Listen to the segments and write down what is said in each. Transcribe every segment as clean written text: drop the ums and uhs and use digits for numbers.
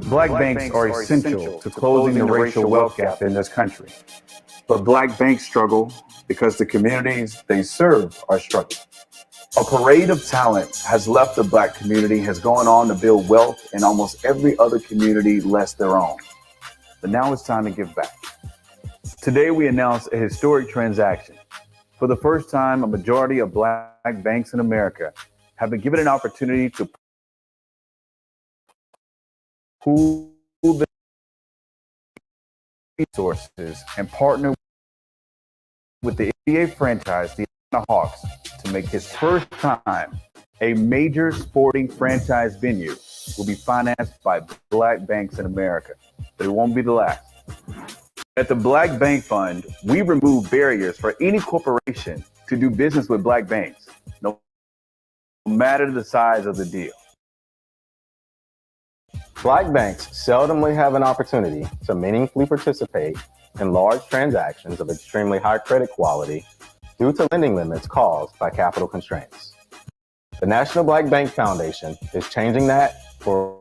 Black banks are essential to closing the racial wealth gap in this country. But black banks struggle because the communities they serve are struggling. A parade of talent has left the black community, has gone on to build wealth in almost every other community less their own. But now it's time to give back. Today we announce a historic transaction. For the first time, a majority of black banks in America have been given an opportunity to pool their resources and partner with the NBA franchise, the Atlanta Hawks, to make his first time a major sporting franchise venue will be financed by black banks in America. But it won't be the last. At the Black Bank Fund, we remove barriers for any corporation to do business with black banks, no matter the size of the deal. Black banks seldomly have an opportunity to meaningfully participate in large transactions of extremely high credit quality due to lending limits caused by capital constraints. The National Black Bank Foundation is changing that for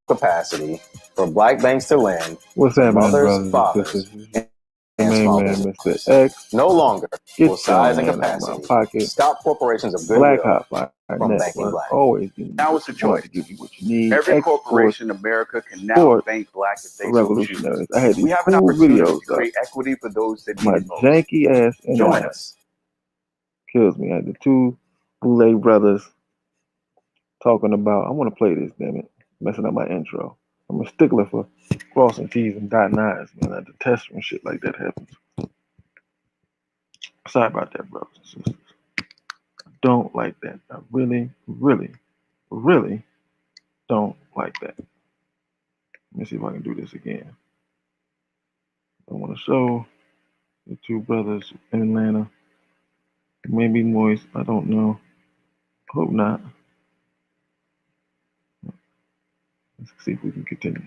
capacity for black banks to lend What's happening, mothers, brothers and fathers, sisters? and Main small man, businesses. Mr. X. No longer Get will size and your man out of my capacity pocket. stop corporations of Black goodwill Hot Fire from banking Network. black. Always giving you Now what it's a you want choice. to give you what you need. Every X corporation in America can now Sports bank black if they so choose. Revolutionaries. I had these We have an cool opportunity videos to create equity for those that My need it most. janky ass Join internet us. kills me. I had the two Boulay brothers talking about. I want to play this, damn it. Messing up my intro. I'm a stickler for crossing T's and dotting I's, man. I detest when shit like that happens. Sorry about that, brothers and sisters. I don't like that. I really, really, really don't like that. Let me see if I can do this again. I want to show the two brothers in Atlanta. Maybe moist. I don't know. Hope not. Let's see if we can continue.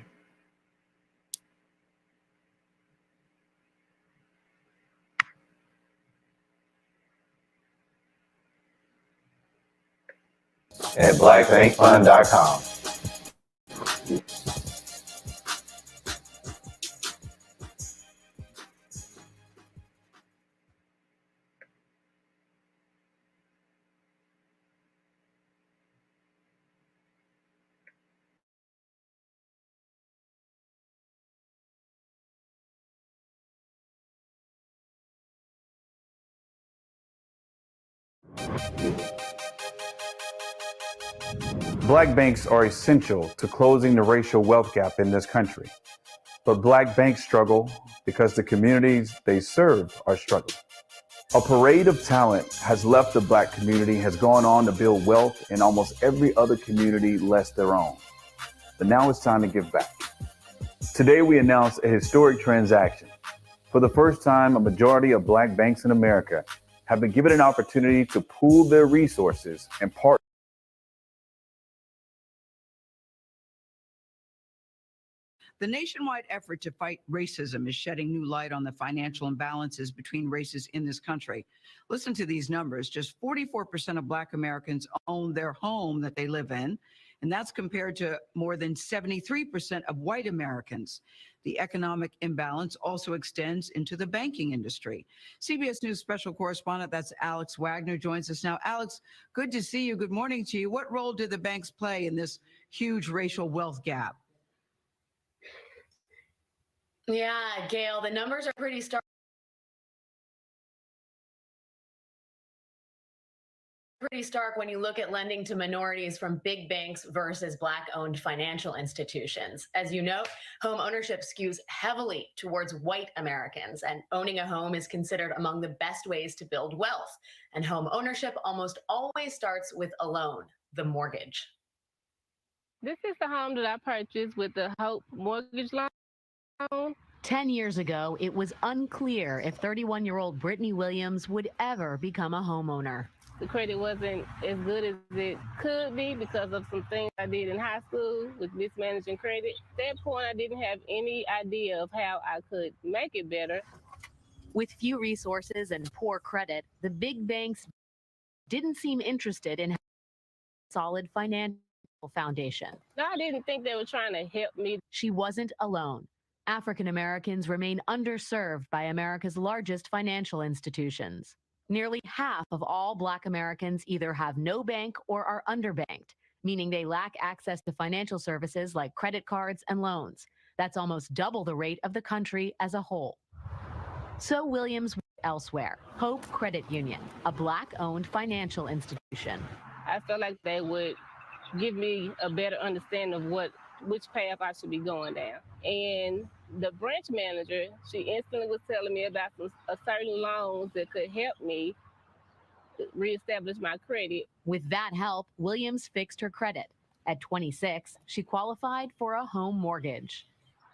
At blackbankfund.com. Black banks are essential to closing the racial wealth gap in this country. But black banks struggle because the communities they serve are struggling. A parade of talent has left the black community, has gone on to build wealth in almost every other community less their own. But now it's time to give back. Today we announce a historic transaction. For the first time, a majority of black banks in America have been given an opportunity to pool their resources and partner. The nationwide effort to fight racism is shedding new light on the financial imbalances between races in this country. Listen to these numbers. Just 44% of Black Americans own their home that they live in, and that's compared to more than 73% of white Americans. The economic imbalance also extends into the banking industry. CBS News special correspondent, that's Alex Wagner, joins us now. Alex, good to see you. Good morning to you. What role do the banks play in this huge racial wealth gap. Yeah, Gail, the numbers are pretty stark. Pretty stark when you look at lending to minorities from big banks versus Black-owned financial institutions. As you know, home ownership skews heavily towards white Americans, and owning a home is considered among the best ways to build wealth. And home ownership almost always starts with a loan, the mortgage. This is the home that I purchased with the Hope mortgage loan. 10 years ago, it was unclear if 31-year-old Brittany Williams would ever become a homeowner. The credit wasn't as good as it could be because of some things I did in high school with mismanaging credit. At that point, I didn't have any idea of how I could make it better. With few resources and poor credit, the big banks didn't seem interested in having a solid financial foundation. I didn't think they were trying to help me. She wasn't alone. African Americans remain underserved by America's largest financial institutions. Nearly half of all Black Americans either have no bank or are underbanked, meaning they lack access to financial services like credit cards and loans. That's almost double the rate of the country as a whole. So Williams went elsewhere. Hope Credit Union, a Black-owned financial institution. I felt like they would give me a better understanding of which path I should be going down. And the branch manager, she instantly was telling me about certain loans that could help me reestablish my credit. With that help, Williams fixed her credit. At 26, she qualified for a home mortgage.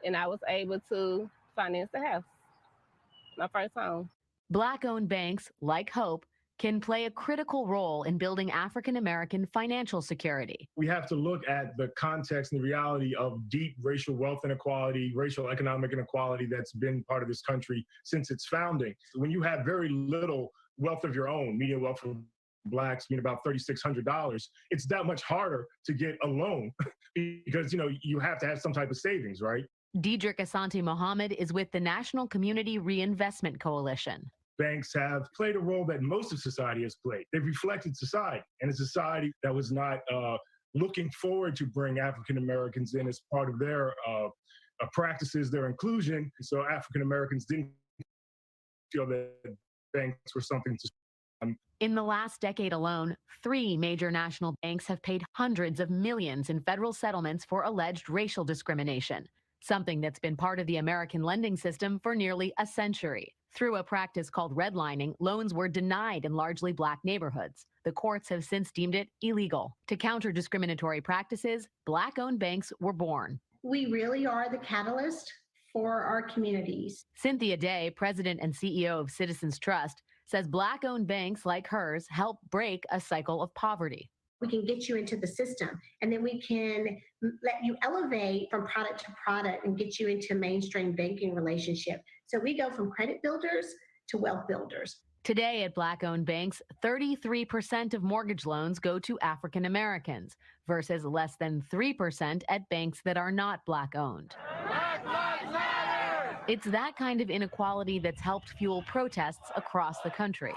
And I was able to finance the house, my first home. Black-owned banks, like Hope, can play a critical role in building African-American financial security. We have to look at the context and the reality of deep racial wealth inequality, racial economic inequality that's been part of this country since its founding. When you have very little wealth of your own, median wealth for Blacks being about $3,600, it's that much harder to get a loan because, you have to have some type of savings, right? Diedrich Asante Mohammed is with the National Community Reinvestment Coalition. Banks have played a role that most of society has played. They've reflected society, and a society that was not looking forward to bring African Americans in as part of their practices, their inclusion. So African Americans didn't feel that banks were something to. In the last decade alone, 3 major national banks have paid hundreds of millions in federal settlements for alleged racial discrimination, something that's been part of the American lending system for nearly a century. Through a practice called redlining, loans were denied in largely Black neighborhoods. The courts have since deemed it illegal. To counter discriminatory practices, Black-owned banks were born. We really are the catalyst for our communities. Cynthia Day, president and CEO of Citizens Trust, says Black-owned banks like hers help break a cycle of poverty. We can get you into the system, and then we can let you elevate from product to product and get you into a mainstream banking relationship. So we go from credit builders to wealth builders. Today at Black-owned banks, 33% of mortgage loans go to African Americans versus less than 3% at banks that are not Black-owned. It's that kind of inequality that's helped fuel protests across the country.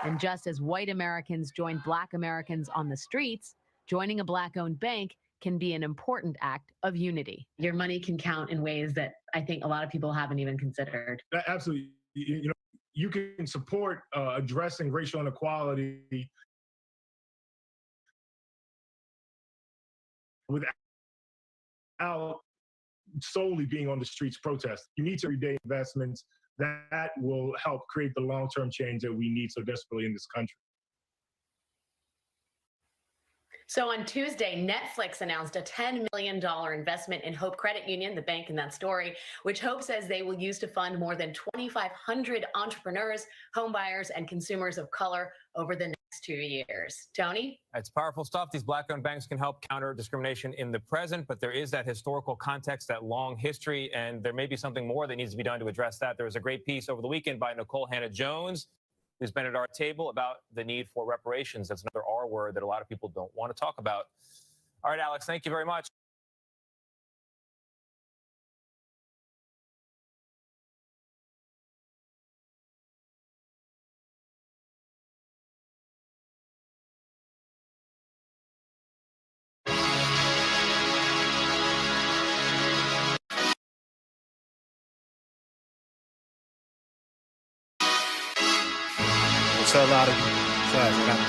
And just as white Americans joined Black Americans on the streets, joining a Black-owned bank can be an important act of unity. Your money can count in ways that I think a lot of people haven't even considered. Absolutely. You can support addressing racial inequality without solely being on the streets protesting. You need everyday investments that will help create the long-term change that we need so desperately in this country. So on Tuesday, Netflix announced a $10 million investment in Hope Credit Union, the bank in that story, which Hope says they will use to fund more than 2,500 entrepreneurs, homebuyers, and consumers of color over the next 2 years. Tony? It's powerful stuff. These Black-owned banks can help counter discrimination in the present, but there is that historical context, that long history, and there may be something more that needs to be done to address that. There was a great piece over the weekend by Nicole Hannah-Jones, who's been at our table about the need for reparations. That's another R word that a lot of people don't want to talk about. All right, Alex, thank you very much. to a lot of you. Sorry for that.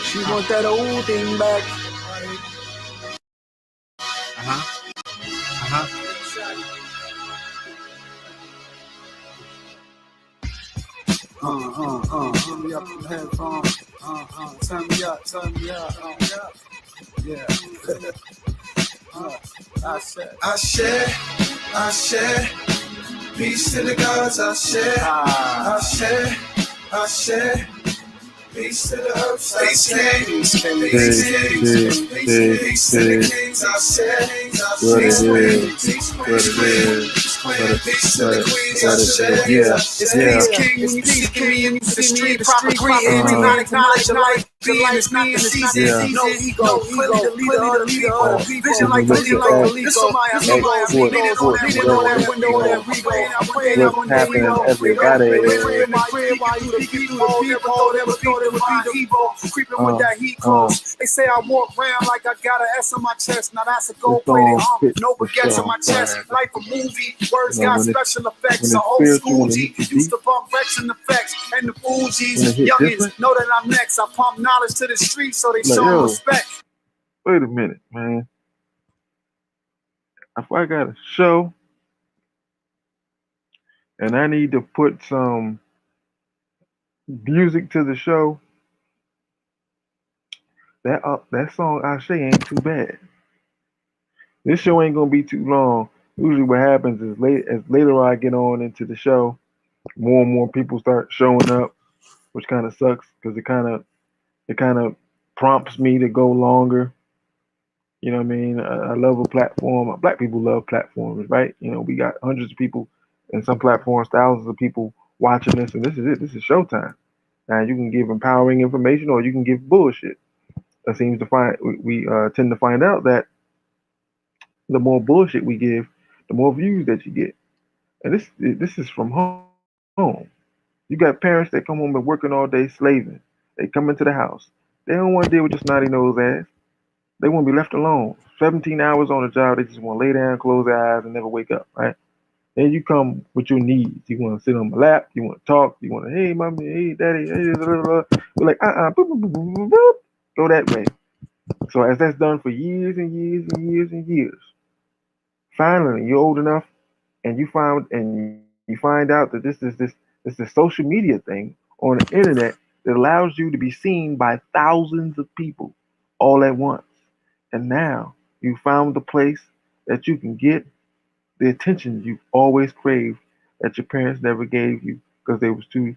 She want that old thing back. Turn me up the headphones. Turn me up. Yeah. I share. Peace to the gods, I share. Peace to the herbs, I share. Peace to the kings, I share. Peace to the queens, I share. It's peace king when you see me in the street, proper greeting. Do not acknowledge the life being is not the season. No ego, clearly the leader of the people. Vision like the Lico. This is my leaning on that window that we go. I'm praying out one day we know. Praying my crib while you the people never thought it would be evil. Creeping with that heat close. They say I walk around like I got an S on my chest. Now that's a gold plated no baguettes on my chest. Like a movie. Words got special effects. A old school G used to bump Rex and effects. And the Fugees, youngins know that I'm next. I pump knowledge to the streets so they show respect. Wait a minute, man. If I got a show and I need to put some music to the show, that song Ashe ain't too bad. This show ain't gonna be too long. Usually what happens is as later I get on into the show, more and more people start showing up, which kind of sucks because it kind of prompts me to go longer. You know what I mean? I love a platform. Black people love platforms, right? You know, we got hundreds of people and some platforms, thousands of people watching this, and this is it. This is showtime. Now you can give empowering information or you can give bullshit. That seems to find we tend to find out that the more bullshit we give, the more views that you get. And this is from home. You got parents that come home and working all day slaving. They come into the house. They don't want to deal with your snotty nose ass. They want to be left alone. 17 hours on the job, they just want to lay down, close their eyes, and never wake up, right? Then you come with your needs. You want to sit on my lap. You want to talk. You want to, hey, mommy, hey, daddy, hey, blah, blah, blah. We're like, boop, boop, boop, boop, boop, boop. Go that way. So as that's done for years and years and years and years, finally you're old enough, and you find out that this is social media thing on the internet that allows you to be seen by thousands of people all at once. And now you found the place that you can get the attention you've always craved that your parents never gave you because they was too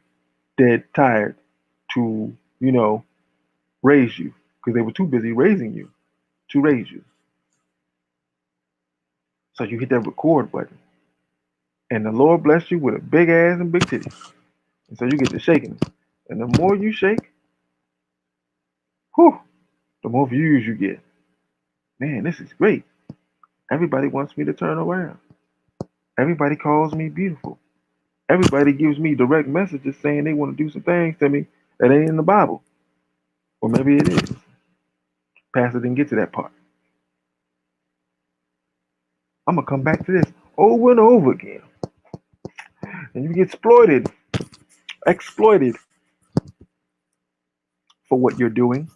dead tired to, raise you because they were too busy raising you to raise you. So you hit that record button and the Lord bless you with a big ass and big titties. And so you get to shaking. And the more you shake, the more views you get. Man, this is great. Everybody wants me to turn around. Everybody calls me beautiful. Everybody gives me direct messages saying they want to do some things to me that ain't in the Bible. Or maybe it is. Pastor didn't get to that part. I'm going to come back to this over and over again. And you get exploited for what you're doing.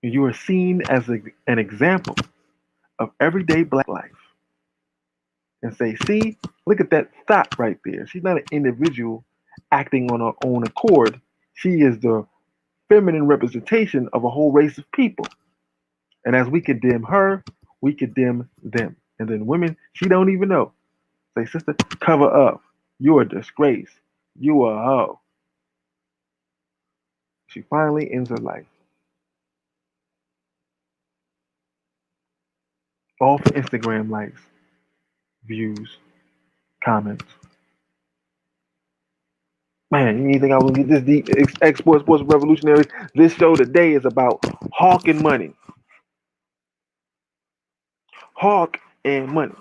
You are seen as an example of everyday black life. And say, see, look at that thought right there. She's not an individual acting on her own accord. She is the feminine representation of a whole race of people. And as we condemn her, we condemn them. And then women, she don't even know. Say, sister, cover up. You're a disgrace. You a hoe. She finally ends her life. All for Instagram likes, views, comments. Man, you think I was gonna get this deep? Export Sports Revolutionaries. This show today is about hawk and money. Hawk and money.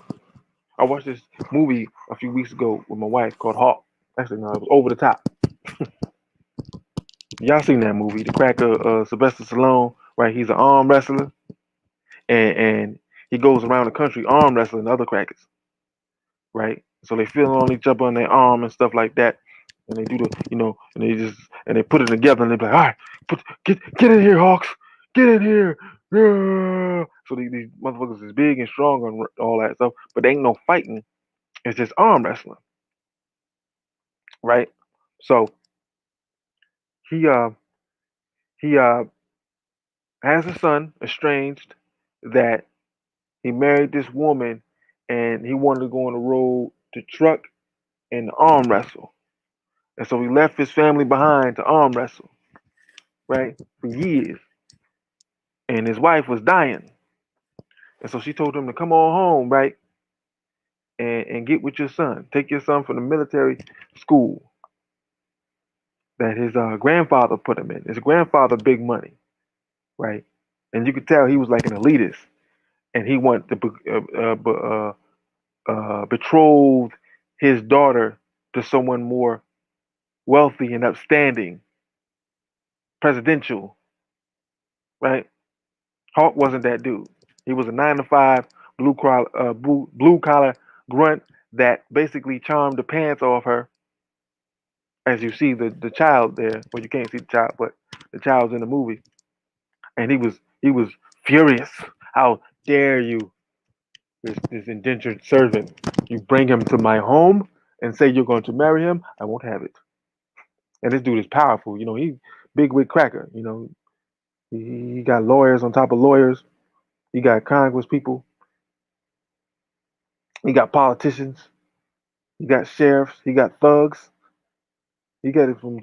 I watched this movie a few weeks ago with my wife called Hawk. Actually, no, it was Over the Top. Y'all seen that movie, the cracker, Sylvester Stallone, right? He's an arm wrestler, and he goes around the country arm wrestling other crackers, right? So they feel on each other on their arm and stuff like that, and they do the, and they put it together, and they be like, all right, get in here, Hawks, get in here, yeah. So these motherfuckers is big and strong and all that stuff, but they ain't no fighting. It's just arm wrestling, right? So he has a son, estranged, that he married this woman, and he wanted to go on the road to truck and arm wrestle. And so he left his family behind to arm wrestle, right? For years. And his wife was dying. And so she told him to come on home, right? And get with your son. Take your son from the military school that his grandfather put him in. His grandfather, big money, right? And you could tell he was like an elitist. And he wanted to betroth his daughter to someone more wealthy and upstanding, presidential, right? Hawk wasn't that dude. He was a 9 to 5 blue collar grunt that basically charmed the pants off her. As you see the child there, well, you can't see the child, but the child's in the movie, and he was furious. How dare you, this indentured servant? You bring him to my home and say you're going to marry him? I won't have it. And this dude is powerful. He big wig cracker. He got lawyers on top of lawyers. He got Congress people. He got politicians. He got sheriffs. He got thugs. He got it from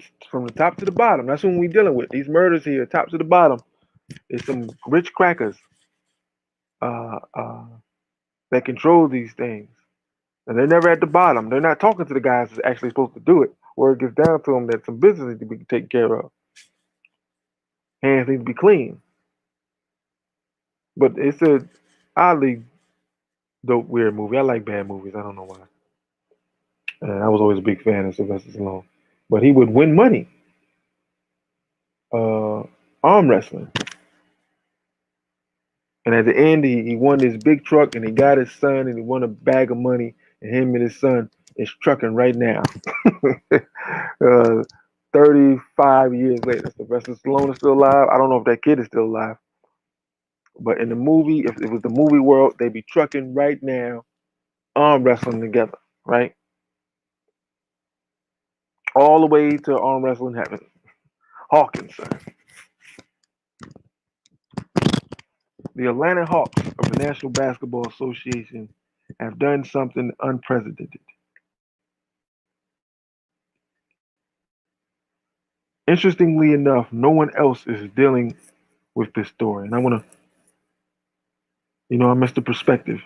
the top to the bottom. That's what we dealing with. These murders here, top to the bottom, is some rich crackers that control these things. And they're never at the bottom. They're not talking to the guys that's actually supposed to do it. Where it gets down to them that some business needs to be taken care of. Hands need to be clean. But it's a oddly dope, weird movie. I like bad movies. I don't know why. And I was always a big fan of Sylvester Stallone. But he would win money arm wrestling. And at the end, he won this big truck, and he got his son, and he won a bag of money, and him and his son is trucking right now. 35 years later, Sylvester Stallone is still alive. I don't know if that kid is still alive. But in the movie, if it was the movie world, they'd be trucking right now, arm wrestling together, right? All the way to arm wrestling heaven. Hawkins, son. The Atlanta Hawks of the National Basketball Association have done something unprecedented. Interestingly enough, no one else is dealing with this story. And I want to, I missed the perspective.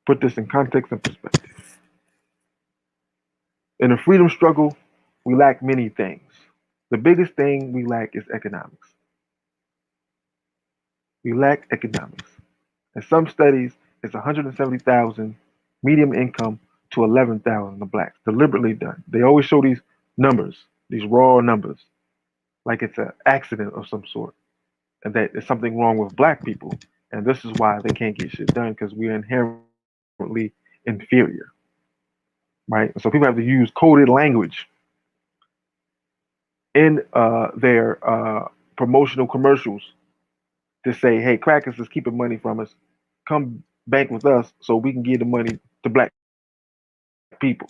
Put this in context and perspective. In the freedom struggle, we lack many things. The biggest thing we lack is economics. We lack economics. In some studies, it's 170,000 medium income to 11,000 of blacks, deliberately done. They always show these numbers, these raw numbers, like it's an accident of some sort, and that there's something wrong with black people. And this is why they can't get shit done, because we're inherently inferior, right? So people have to use coded language in their promotional commercials to say, hey, crackers is keeping money from us. Come bank with us so we can give the money to black people.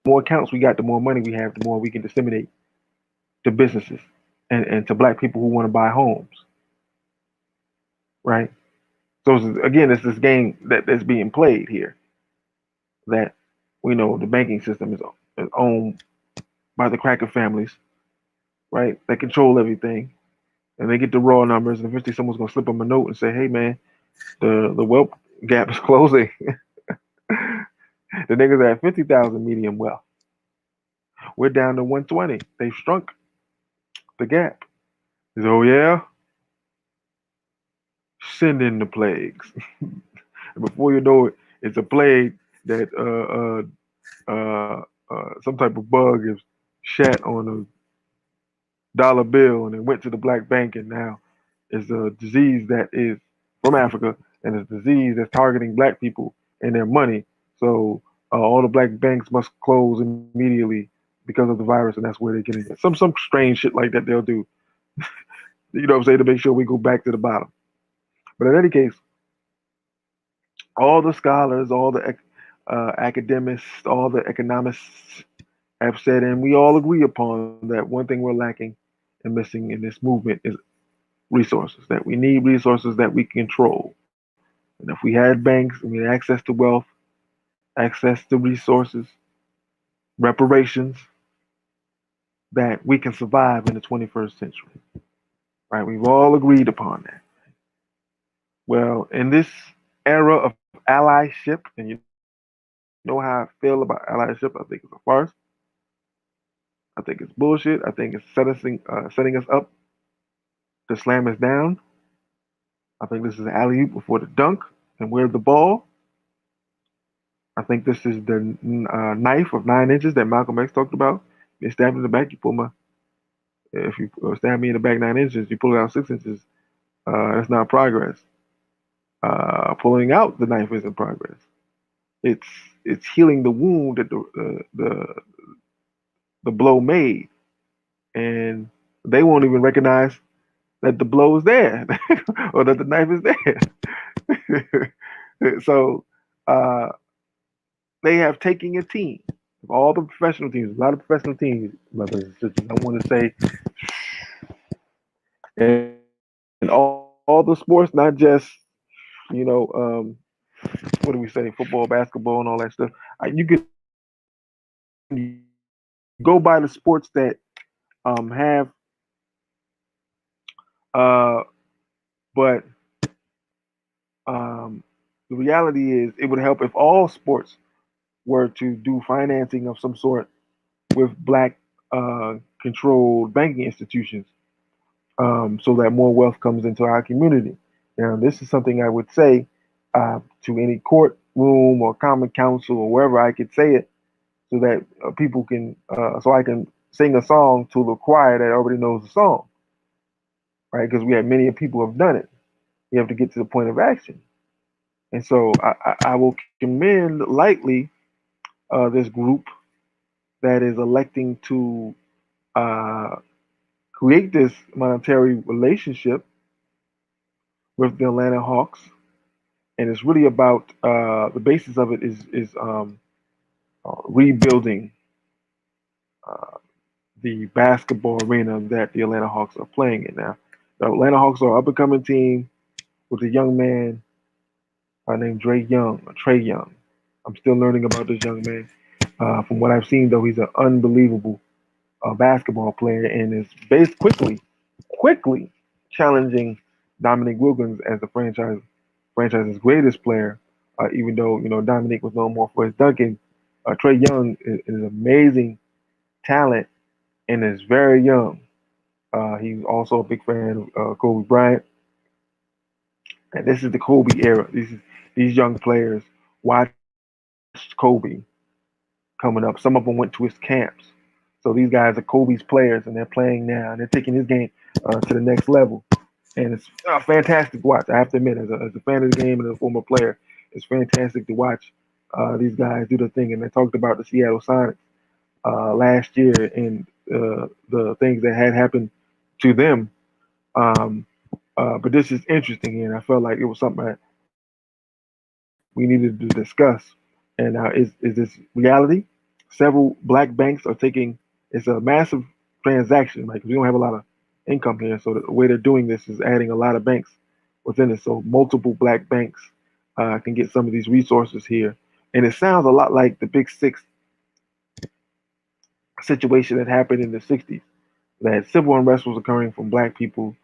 The more accounts we got, the more money we have, the more we can disseminate to businesses and to black people who want to buy homes, right? So again, it's this game that's being played here, that we know the banking system is owned by the cracker families, right? That control everything. And they get the raw numbers, and eventually someone's gonna slip them a note and say, "Hey, man, the wealth gap is closing." The niggas at 50,000 medium wealth. We're down to 120. They've shrunk the gap. Oh yeah, send in the plagues. Before you know it, it's a plague that some type of bug is shat on a dollar bill and it went to the black bank, and now it's a disease that is from Africa, and it's a disease that's targeting black people and their money. So all the black banks must close immediately because of the virus, and that's where they're getting it. Some strange shit like that they'll do. You know what I'm saying, to make sure we go back to the bottom. But in any case, all the scholars, all the academics, all the economists have said, and we all agree upon that one thing we're lacking and missing in this movement is resources. That we need resources that we control. And if we had banks, and we had access to wealth, access to resources, reparations, that we can survive in the 21st century. Right? We've all agreed upon that. Well, in this era of allyship, and you know how I feel about allyship, I think it's a farce. I think it's bullshit. I think it's setting us up to slam us down. I think this is an alley-oop before the dunk, and where's the ball? I think this is the knife of 9 inches that Malcolm X talked about. You stab in the back, if you stab me in the back 9 inches, you pull it out 6 inches. That's not progress. Pulling out the knife isn't progress. It's healing the wound that the blow made, and they won't even recognize that the blow is there or that the knife is there. So they have taken a team of all the professional teams, a lot of professional teams, brothers and sisters. I want to say, and all the sports, not just what do we say, football, basketball, and all that stuff. You can go by the sports that have, but the reality is it would help if all sports were to do financing of some sort with black controlled banking institutions, so that more wealth comes into our community. Now, this is something I would say to any courtroom or common council or wherever I could say it, so that people can, so I can sing a song to the choir that already knows the song, right? Because we have many people have done it. You have to get to the point of action. And so I will commend lightly this group that is electing to create this monetary relationship with the Atlanta Hawks. And it's really about the basis of it is rebuilding the basketball arena that the Atlanta Hawks are playing in now. The Atlanta Hawks are an up-and-coming team with a young man named Trey Young. I'm still learning about this young man. From what I've seen, though, he's an unbelievable basketball player and is quickly challenging Dominique Wilkins as the franchise's greatest player. Even though Dominique was known more for his dunking, Trey Young is amazing talent and is very young. He's also a big fan of Kobe Bryant. And this is the Kobe era. These young players watched Kobe coming up. Some of them went to his camps. So these guys are Kobe's players, and they're playing now, and they're taking his game to the next level. And it's fantastic to watch. I have to admit, as a fan of the game and a former player, it's fantastic to watch these guys do their thing. And they talked about the Seattle Sonics last year and the things that had happened to them. But this is interesting, and I felt like it was something that we needed to discuss. And is this reality? Several black banks are taking. It's a massive transaction, right? Because we don't have a lot of income here, so the way they're doing this is adding a lot of banks within it. So multiple black banks can get some of these resources here, and it sounds a lot like the Big Six situation that happened in the '60s. That civil unrest was occurring from black people.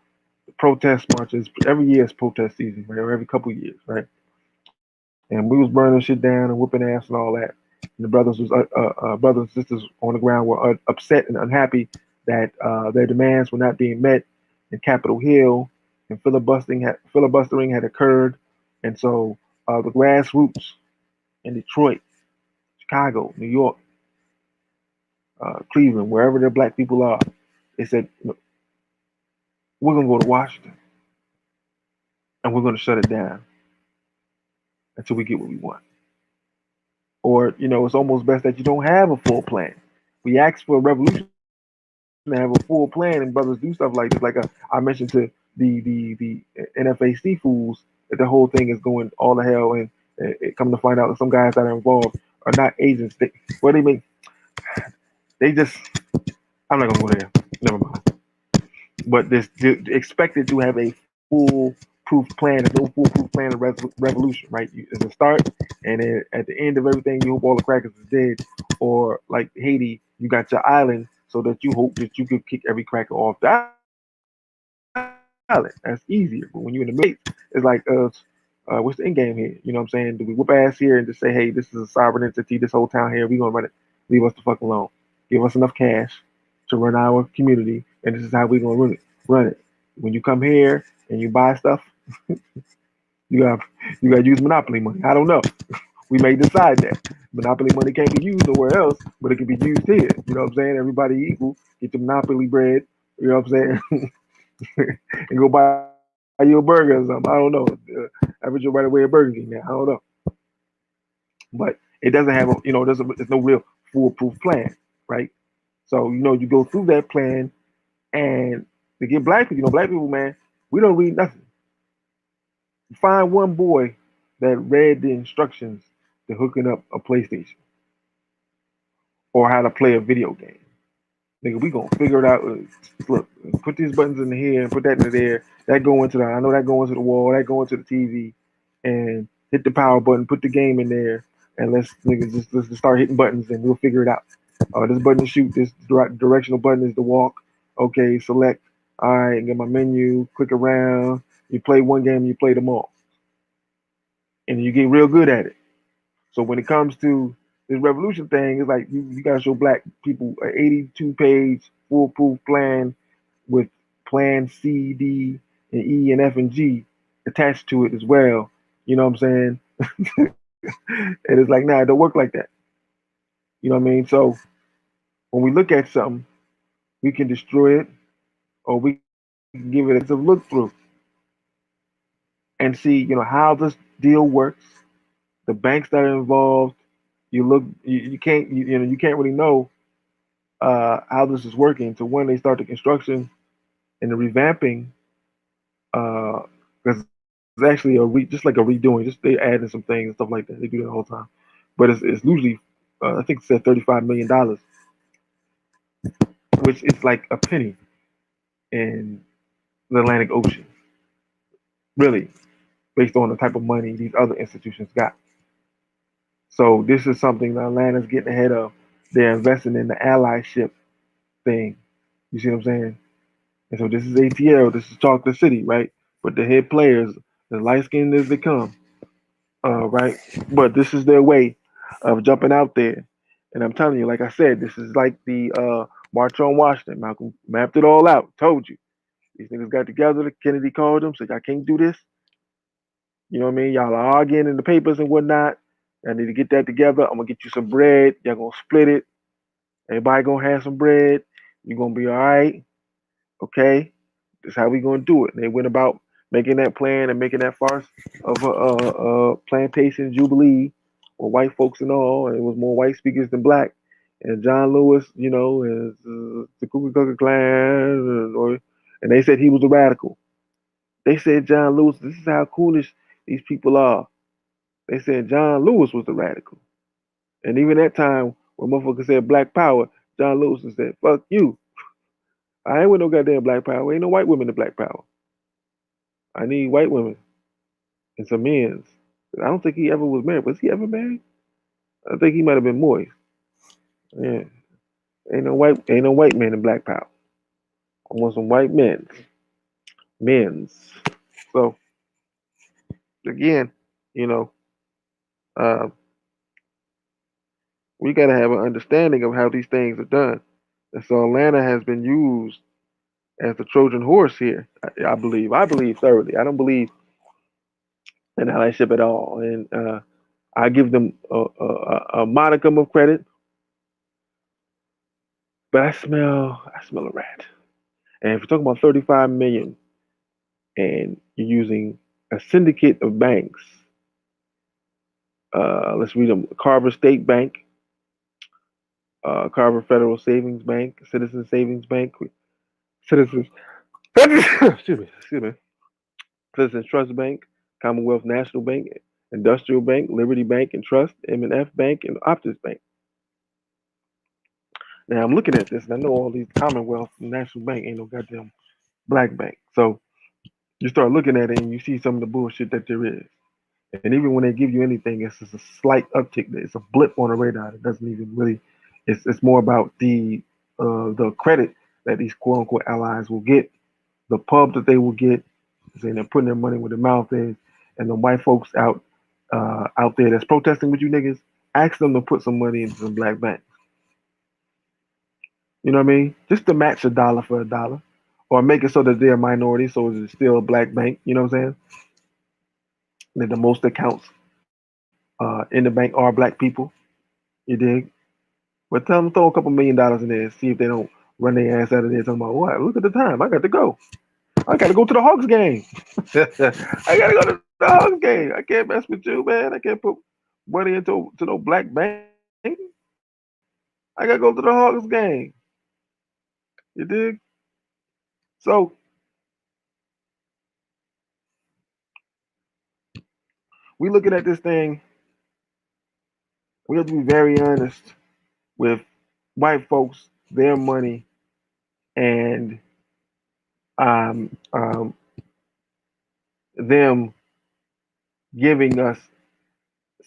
Protest marches every year is protest season, right? Or every couple of years, right? And we was burning shit down and whooping ass and all that. And the brothers and sisters on the ground were upset and unhappy that their demands were not being met in Capitol Hill, and filibustering had occurred. And so the grassroots in Detroit, Chicago, New York, Cleveland, wherever their black people are, They said, "Look, we're gonna go to Washington and we're gonna shut it down until we get what we want." Or, it's almost best that you don't have a full plan. We asked for a revolution to have a full plan, and brothers do stuff like this. Like I mentioned to the NFAC fools that the whole thing is going all to hell, and it come to find out that some guys that are involved are not agents. They just, I'm not gonna go there. Never mind. But they're expected to have a foolproof plan. There's no foolproof plan of revolution, right? It's a start, and then at the end of everything, you hope all the crackers is dead. Or like Haiti, you got your island, so that you hope that you could kick every cracker off the island. That's easier. But when you're in the mix, it's like, what's the end game here? You know what I'm saying? Do we whoop ass here and just say, hey, this is a sovereign entity, this whole town here, we're gonna run it. Leave us the fuck alone. Give us enough cash to run our community, and this is how we're gonna run it. When you come here and you buy stuff, you got to use monopoly money. I don't know. We may decide that monopoly money can't be used nowhere else, but it can be used here. You know what I'm saying? Everybody equal. Get your monopoly bread. You know what I'm saying? And go buy you a burger or something. I don't know. Average your right away at Burger King now. I don't know. But it doesn't have there's no real foolproof plan, right? So you go through that plan, and to get black people, man, we don't read nothing. Find one boy that read the instructions to hooking up a PlayStation or how to play a video game. Nigga, we gonna figure it out. Look, put these buttons in here and put that in there. That go into I know that go into the wall. That go into the TV, and hit the power button. Put the game in there, and let's just start hitting buttons, and we'll figure it out. This button is shoot. This directional button is the walk. Okay, select. All right, get my menu. Click around. You play one game, you play them all, and you get real good at it. So when it comes to this revolution thing, it's like you gotta show black people an 82-page foolproof plan with plan C, D, and E, and F, and G attached to it as well. You know what I'm saying? And it's like, nah, it don't work like that. You know what I mean? So when we look at something, we can destroy it, or we can give it a look through and see, how this deal works, the banks that are involved. You can't really know how this is working until when they start the construction and the revamping, because it's actually just like a redoing. Just they adding some things and stuff like that. They do that the whole time, but it's usually I think it said $35 million, which is like a penny in the Atlantic Ocean, really, based on the type of money these other institutions got. So this is something that Atlanta's getting ahead of. They're investing in the allyship thing. You see what I'm saying? And so this is ATL. This is Chocolate City, right? But the head players, as light skinned as they come, right? But this is their way of jumping out there. And I'm telling you, like I said, this is like the March on Washington. Malcolm mapped it all out. Told you. These niggas got together. Kennedy called them, said, "I can't do this. You know what I mean? Y'all are arguing in the papers and whatnot. I need to get that together. I'm gonna get you some bread. Y'all gonna split it. Everybody gonna have some bread. You're gonna be all right. Okay, this is how we gonna do it." And they went about making that plan and making that farce of a plantation jubilee with white folks and all. And it was more white speakers than black. And John Lewis, is the Ku Klux Klan, and they said he was a radical. They said John Lewis. This is how coolish these people are. They said John Lewis was the radical. And even that time, when motherfuckers said black power, John Lewis said, "Fuck you. I ain't with no goddamn black power. Ain't no white women in black power. I need white women and some men's." I don't think he ever was married. Was he ever married? I think he might have been moist. Yeah. Ain't no white men in black power. I want some white men's. So again, uh, we got to have an understanding of how these things are done. And so Atlanta has been used as the Trojan horse here. I believe. I believe thoroughly. I don't believe in allyship at all. And I give them a modicum of credit, but I smell a rat. And if you're talking about 35 million and you're using a syndicate of banks, let's read them: Carver State Bank, Carver Federal Savings Bank, Citizen Savings Bank, Citizens, excuse me, Citizens Trust Bank, Commonwealth National Bank, Industrial Bank, Liberty Bank and Trust, M&F Bank, and Optus Bank. Now I'm looking at this and I know all these Commonwealth and National Bank ain't no goddamn black bank. So you start looking at it and you see some of the bullshit that there is. And even when they give you anything, it's just a slight uptick. It's a blip on the radar. It doesn't even really. It's more about the credit that these quote unquote allies will get, the pub that they will get, saying they're putting their money where their mouth is, and the white folks out there that's protesting with you niggas, ask them to put some money into some black banks. You know what I mean? Just to match a dollar for a dollar, or make it so that they're a minority, so it's still a black bank. You know what I'm saying? That the most accounts in the bank are black people. You dig? But tell them to throw a couple $1 million in there and see if they don't run their ass out of there talking about what? Look at the time. I got to go. I got to go to the Hawks game. I got to go to the Hawks game. I can't mess with you, man. I can't put money into no black bank. I got to go to the Hawks game. You dig? So we looking at this thing. We have to be very honest with white folks, their money, and them giving us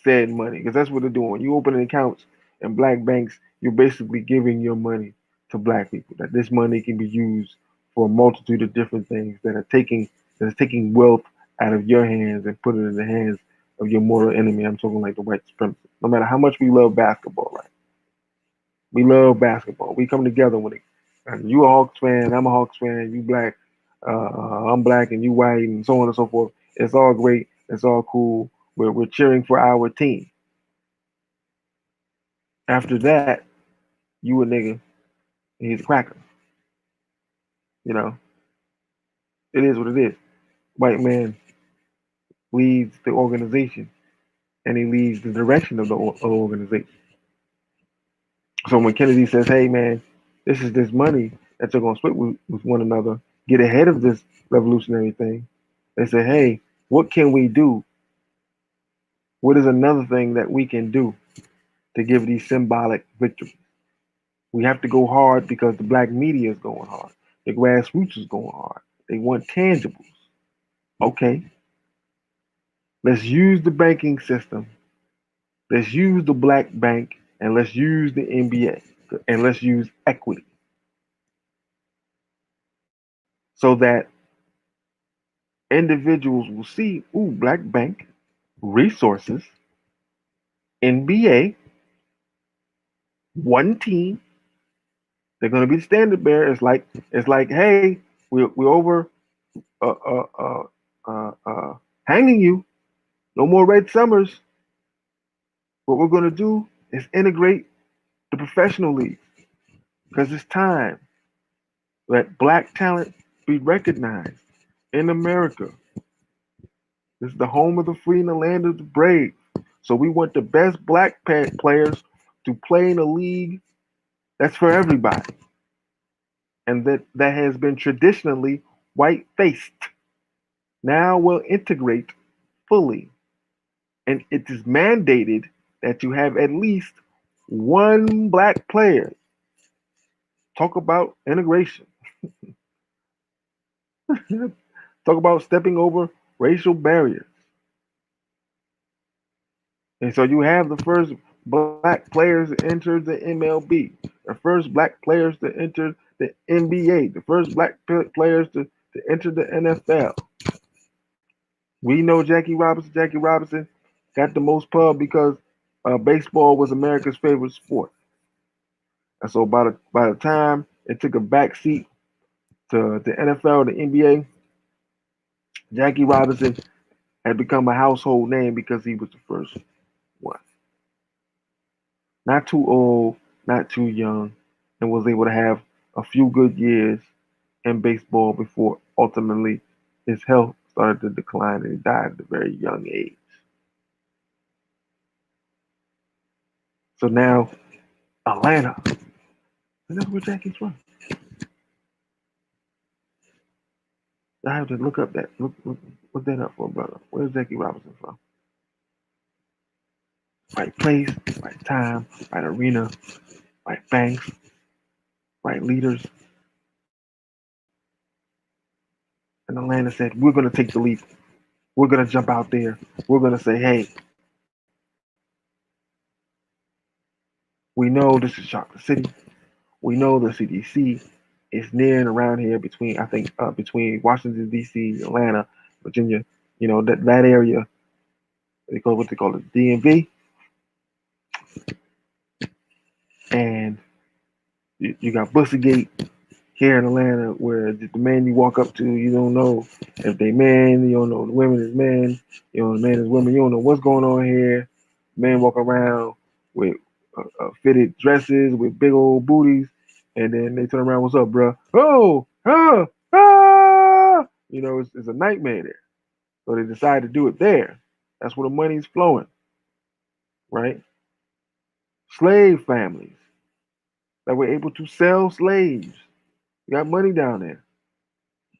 said money, because that's what they're doing. You open accounts in black banks, you're basically giving your money to black people. That this money can be used for a multitude of different things that's taking wealth out of your hands and put it in the hands of your mortal enemy. I'm talking like the white supremacists. No matter how much we love basketball, right? We love basketball. We come together with it. And you a Hawks fan, I'm a Hawks fan, you black, I'm black and you white, and so on and so forth. It's all great. It's all cool. We're cheering for our team. After that, you a nigga and he's a cracker. You know, it is what it is. White man leads the organization and he leads the direction of the organization. So when Kennedy says, hey man, this is this money that you're going to split with one another, get ahead of this revolutionary thing, they say, hey, what can we do? What is another thing that we can do to give these symbolic victories? We have to go hard because the black media is going hard. The grassroots is going hard. They want tangibles. Okay. Let's use the banking system. Let's use the black bank, and let's use the NBA, and let's use equity so that individuals will see, ooh, black bank, resources, NBA, one team. They're going to be the standard bearer. It's like, hey, we're over hanging you. No more red summers. What we're going to do is integrate the professional league, because it's time that black talent be recognized in America. This is the home of the free and the land of the brave. So we want the best black players to play in a league that's for everybody, and that has been traditionally white-faced. Now we'll integrate fully, and it is mandated that you have at least one black player. Talk about integration. Talk about stepping over racial barriers. And so you have the first black players to enter the MLB, the first black players to enter the NBA, the first black players to enter the NFL. We know Jackie Robinson. Jackie Robinson got the most pub because baseball was America's favorite sport. And so by the time it took a back seat to the NFL, the NBA, Jackie Robinson had become a household name because he was the first one. Not too old, not too young, and was able to have a few good years in baseball before ultimately his health started to decline and he died at a very young age. So now Atlanta, and that's where Jackie's from. I have to look up that look that up for a brother. Where's Jackie Robinson from? Right place, right time, right arena, right banks, right leaders. And Atlanta said, we're going to take the leap. We're going to jump out there. We're going to say, hey, we know this is Chocolate City. We know the CDC is near and around here between, I think, between Washington, D.C., Atlanta, Virginia, you know, that area. What they call it, DMV. And you got Bussygate here in Atlanta, where the man you walk up to, you don't know if they men, you don't know the women is men, you know the man is women, you don't know what's going on here. Men walk around with fitted dresses with big old booties, and then they turn around, what's up, bro? Oh, you know, it's a nightmare there. So they decide to do it there. That's where the money's flowing, right? Slave families that were able to sell slaves. You got money down there,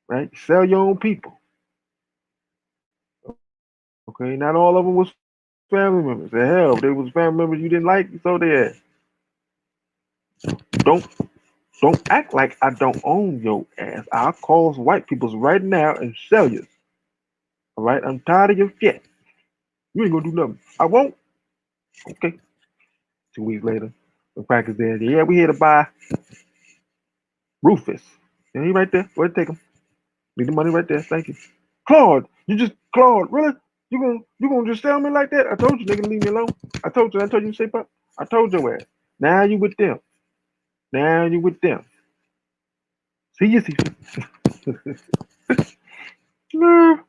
right? Sell your own people. Okay, not all of them was family members. The hell, if they was family members you didn't like, so they had. Don't act like I don't own your ass. I'll call white peoples right now and sell you. All right, I'm tired of your shit. You ain't gonna do nothing. I won't. Okay. 2 weeks later, the crackers there. Yeah, we here to buy Rufus. Yeah, he right there. Go ahead, take him. Leave the money right there. Thank you. Claude, Claude, really? You gonna just sell me like that? I told you, nigga, leave me alone. I told you to shape up. I told your ass. Now you with them. Now you with them. See you, see. No.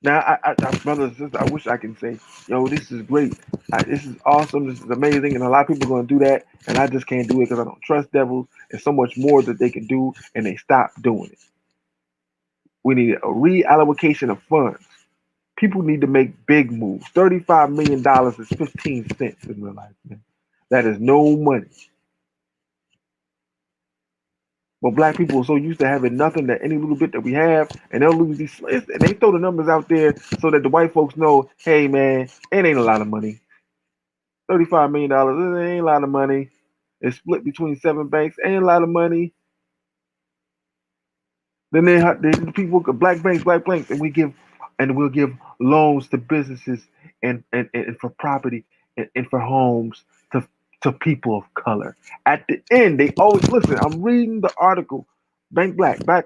Now, I brothers and sisters, I wish I can say, yo, this is great. This is awesome. This is amazing. And a lot of people are going to do that. And I just can't do it because I don't trust devils. There's so much more that they can do, and they stop doing it. We need a reallocation of funds. People need to make big moves. $35 million is 15 cents in real life, man. That is no money. But black people are so used to having nothing that any little bit that we have, and they'll lose these. And they throw the numbers out there so that the white folks know, hey man, it ain't a lot of money. $35 million, it ain't a lot of money. It's split between 7 banks, ain't a lot of money. Then the people, black banks, and we'll give loans to businesses and for property and for homes to people of color. At the end, they always listen. I'm reading the article. Bank black. As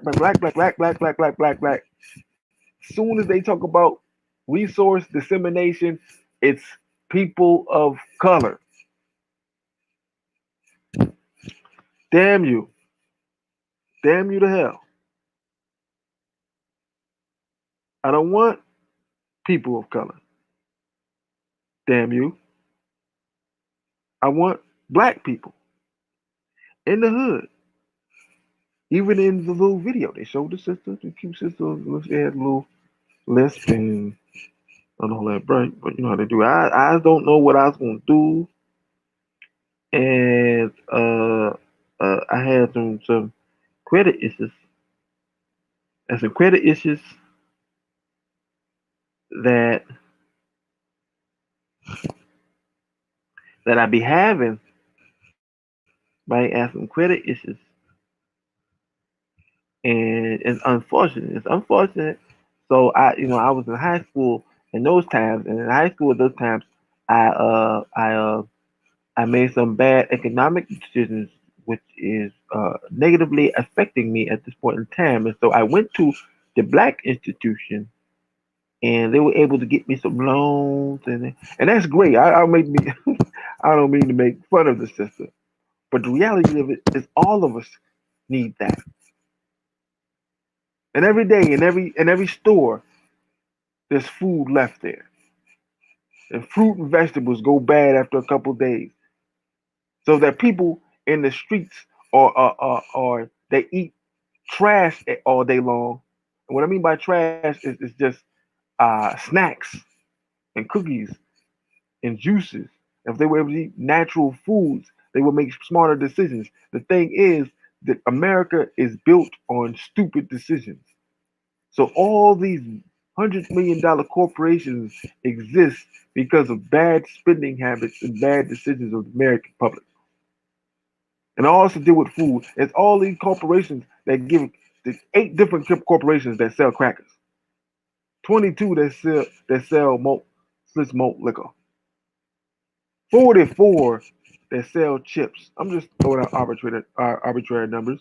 soon as they talk about resource dissemination, it's people of color. Damn you. Damn you to hell. I don't want people of color. Damn you. I want black people in the hood. Even in the little video, they showed the sister, the cute sister. She had a little lisp and all that break, but you know how they do. I don't know what I was gonna do, and I had some credit issues, and some credit issues that I be having, right? And some credit issues, and it's unfortunate. It's unfortunate. So I was in high school in those times, and in high school at those times, I made some bad economic decisions, which is negatively affecting me at this point in time. And so I went to the black institution, and they were able to get me some loans, and that's great. I don't mean to make fun of the sister, but the reality of it is all of us need that. And every day, in every store, there's food left there, and fruit and vegetables go bad after a couple of days. So that people in the streets or they eat trash all day long. And what I mean by trash is just snacks and cookies and juices. If they were able to eat natural foods, they would make smarter decisions. The thing is that America is built on stupid decisions. So all these $100 million corporations exist because of bad spending habits and bad decisions of the American public. And I also deal with food. It's all these corporations that give. There's 8 different corporations that sell crackers, 22 that sell malt, Swiss malt liquor, 44 that sell chips. I'm just throwing out arbitrary numbers.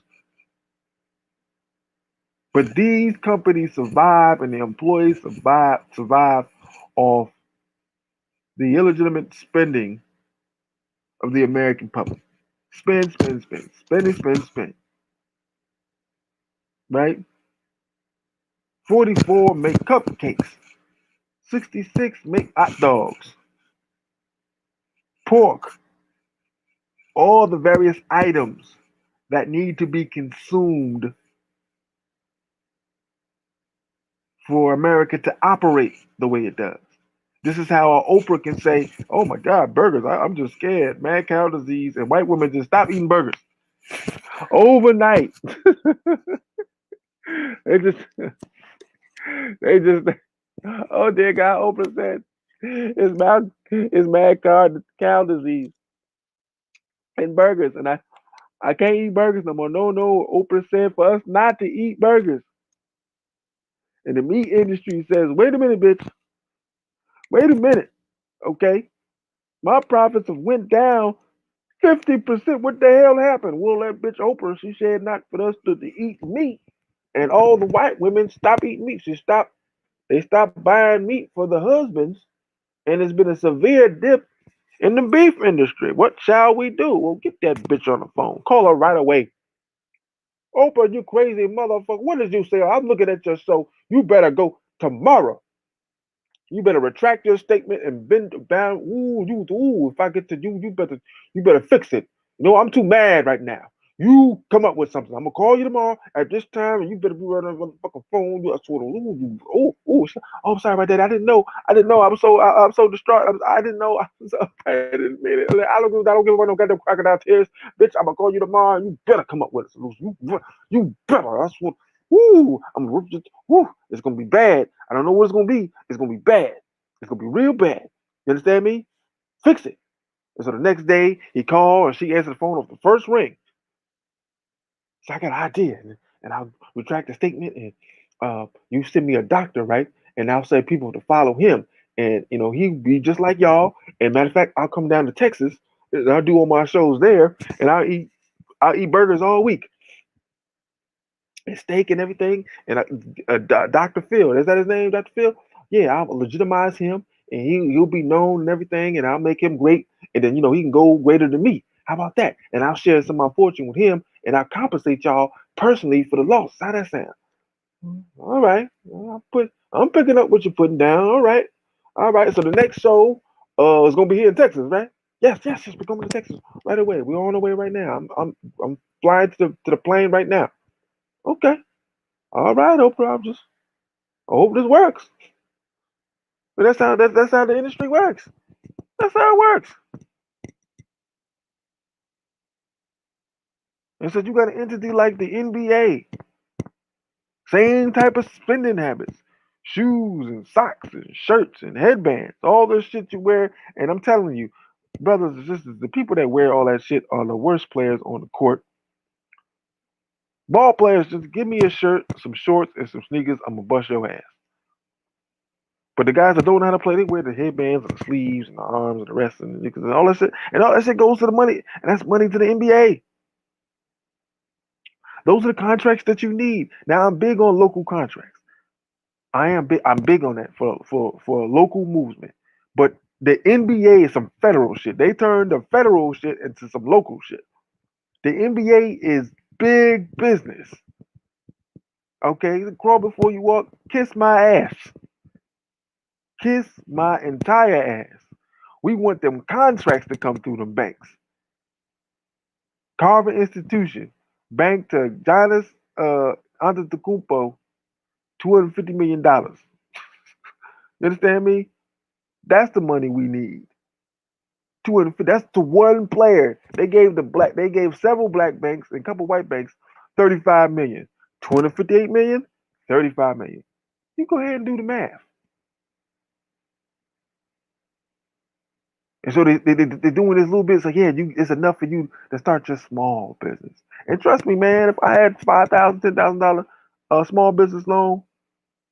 But these companies survive and the employees survive off the illegitimate spending of the American public. Spend, spend, spend, spending, spend, spend. Right? 44 make cupcakes. 66 make hot dogs. Pork. All the various items that need to be consumed for America to operate the way it does. This is how Oprah can say, "Oh my God, burgers! I'm just scared. Mad cow disease, and white women just stop eating burgers overnight." they just, they just. Oh dear God, Oprah said, "It's mad cow disease and burgers, and I can't eat burgers no more." No. Oprah said for us not to eat burgers, and the meat industry says, "Wait a minute, bitch. Wait a minute, okay? My profits have went down 50%. What the hell happened?" Well, that bitch Oprah, she said not for us to eat meat. And all the white women stop eating meat. They stopped buying meat for the husbands. And there's been a severe dip in the beef industry. What shall we do? Well, get that bitch on the phone. Call her right away. Oprah, you crazy motherfucker. What did you say? I'm looking at your show. You better go tomorrow. You better retract your statement and bend down. If I get to you, you better fix it. No, I'm too mad right now. You come up with something. I'm gonna call you tomorrow at this time, and you better be right on the fucking phone. You sort of, I'm sorry about that. I didn't know. I'm so distraught. I didn't know. I didn't mean it. I don't give a no goddamn crocodile tears, bitch. I'm gonna call you tomorrow, and you better come up with a solution. You better. That's what. It's gonna be bad. I don't know what it's gonna be. It's gonna be bad. It's gonna be real bad. You understand me? Fix it. And so the next day he called and she answered the phone off the first ring. So I got an idea, and I'll retract the statement, and you send me a doctor, right? And I'll say people to follow him, and he'll be just like y'all. And matter of fact, I'll come down to Texas, and I'll do all my shows there, and I'll eat burgers all week. And steak and everything. And Dr. Phil, is that his name, Dr. Phil? Yeah, I'll legitimize him, and he'll be known and everything, and I'll make him great. And then he can go greater than me. How about that? And I'll share some of my fortune with him, and I'll compensate y'all personally for the loss. How that sound? All right. Well, I'm picking up what you're putting down. All right. All right. So the next show is gonna be here in Texas, right? Yes. We're going to Texas right away. We're on the way right now. I'm flying to the plane right now. Okay. All right, Oprah. I hope this works. But that's how the industry works. That's how it works. And so you got an entity like the NBA, same type of spending habits, shoes and socks and shirts and headbands, all this shit you wear. And I'm telling you, brothers and sisters, the people that wear all that shit are the worst players on the court. Ball players, just give me a shirt, some shorts, and some sneakers. I'm gonna bust your ass. But the guys that don't know how to play, they wear the headbands and the sleeves and the arms and the rest and the knickers and all that shit. And all that shit goes to the money, and that's money to the NBA. Those are the contracts that you need. Now I'm big on local contracts. I'm big on that for a local movement. But the NBA is some federal shit. They turned the federal shit into some local shit. The NBA is big business. Okay, crawl before you walk. Kiss my ass. Kiss my entire ass. We want them contracts to come through them banks. Carver Institution, bank to Giannis Antetokounmpo, $250 million. You understand me? That's the money we need. 250. That's to one player. They gave several black banks and a couple white banks 35 million. 258 million, 35 million. You go ahead and do the math. And so they're doing this little bit. So yeah, it's enough for you to start your small business. And trust me, man, if I had $5,000, $10,000 small business loan,